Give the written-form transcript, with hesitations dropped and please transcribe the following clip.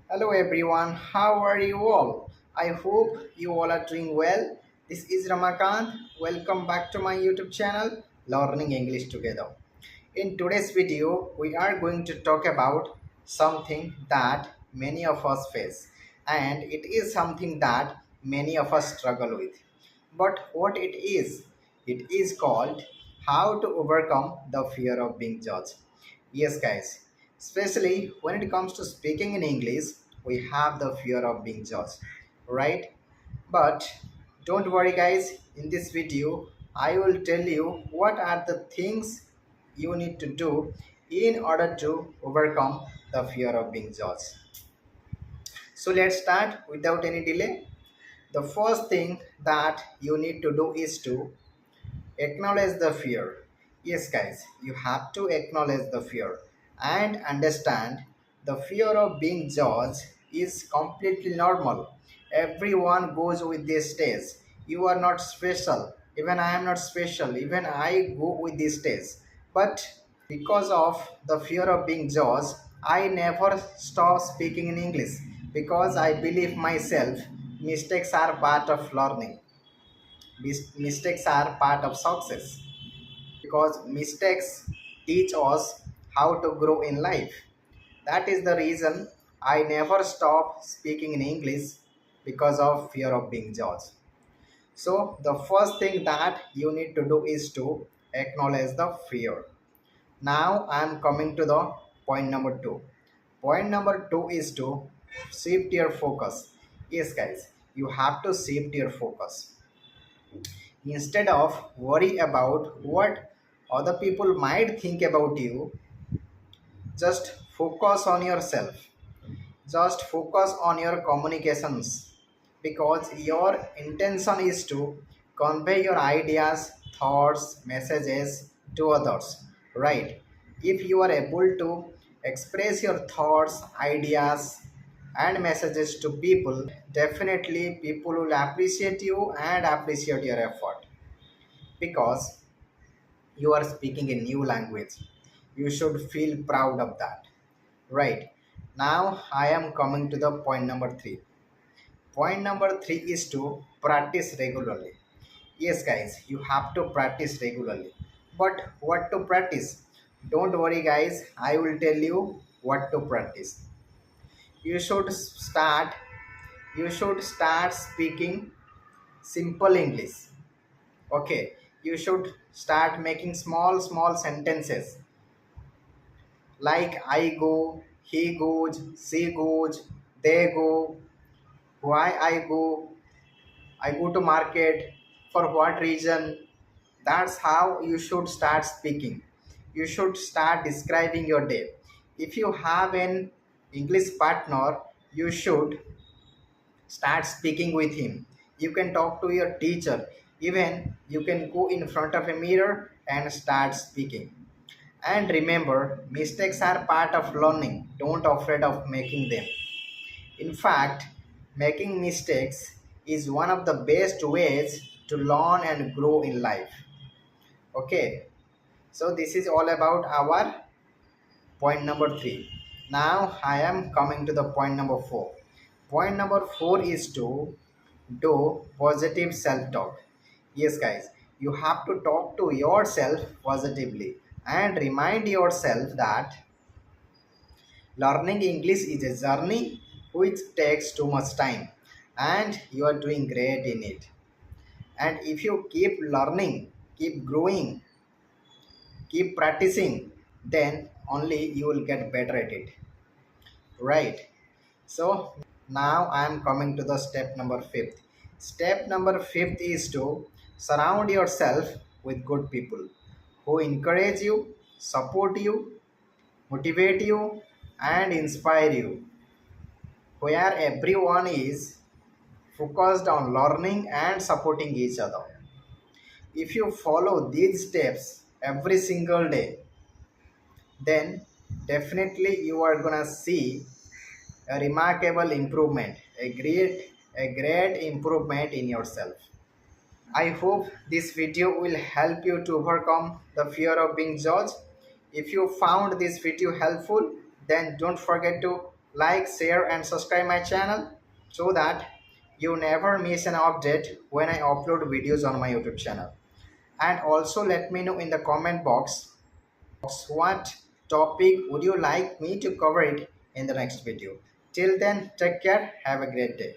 Hello everyone, how are you all? I hope you all are doing well. This is Ramakant. Welcome back to my YouTube channel, Learning English Together. In today's video, we are going to talk about something that many of us face, and it is something that many of us struggle with. But what it is called how to overcome the fear of being judged. Yes, guys, especially when it comes to speaking in English, we have the fear of being judged, right? But don't worry, guys, in this video, I will tell you what are the things you need to do in order to overcome the fear of being judged. So let's start without any delay. The first thing that you need to do is to acknowledge the fear. Yes, guys, you have to acknowledge the fear and understand the fear of being judged is completely normal. Everyone goes with this stage. You are not special. Even I am not special. Even I go with this stage. But because of the fear of being judged, I never stop speaking in English because I believe myself mistakes are part of learning. Mistakes are part of success because mistakes teach us how to grow in life. That is the reason I never stop speaking in English because of fear of being judged. So, the first thing that you need to do is to acknowledge the fear. Now, I am coming to the point number two. Point number two is to shift your focus. Yes, guys, you have to shift your focus. Instead of worry about what other people might think about you, just focus on yourself. Just focus on your communications because your intention is to convey your ideas, thoughts, messages to others, right? If you are able to express your thoughts, ideas, and messages to people, definitely people will appreciate you and appreciate your effort because you are speaking a new language. You should feel proud of that, right? Now I am coming to the point number three. Point number three is to practice regularly. Yes, guys, you have to practice regularly. But what to practice? Don't worry, guys, I will tell you what to practice. You should start speaking simple English. Okay, you should start making small sentences like I go, he goes, she goes, they go, why I go to market, for what reason. That's how you should start speaking. You should start describing your day. If you have an English partner, you should start speaking with him. You can talk to your teacher. Even you can go in front of a mirror and start speaking. And remember, mistakes are part of learning. Don't afraid of making them. In fact, making mistakes is one of the best ways to learn and grow in life. Okay, so this is all about our point number three. Now I am coming to the point number four. Point number four is to do positive self talk. Yes, guys, you have to talk to yourself positively and remind yourself that learning English is a journey which takes too much time and you are doing great in it. And if you keep learning, keep growing, keep practicing, then only you will get better at it. Right? So now I am coming to the step number fifth. Step number fifth is to surround yourself with good people who encourage you, support you, motivate you, and inspire you, where everyone is focused on learning and supporting each other. If you follow these steps every single day, then definitely you are gonna see a remarkable improvement, a great improvement in yourself. I hope this video will help you to overcome the fear of being judged. If you found this video helpful, then don't forget to like, share, and subscribe my channel so that you never miss an update when I upload videos on my YouTube channel. And also let me know in the comment box what topic would you like me to cover it in the next video. Till then, take care. Have a great day.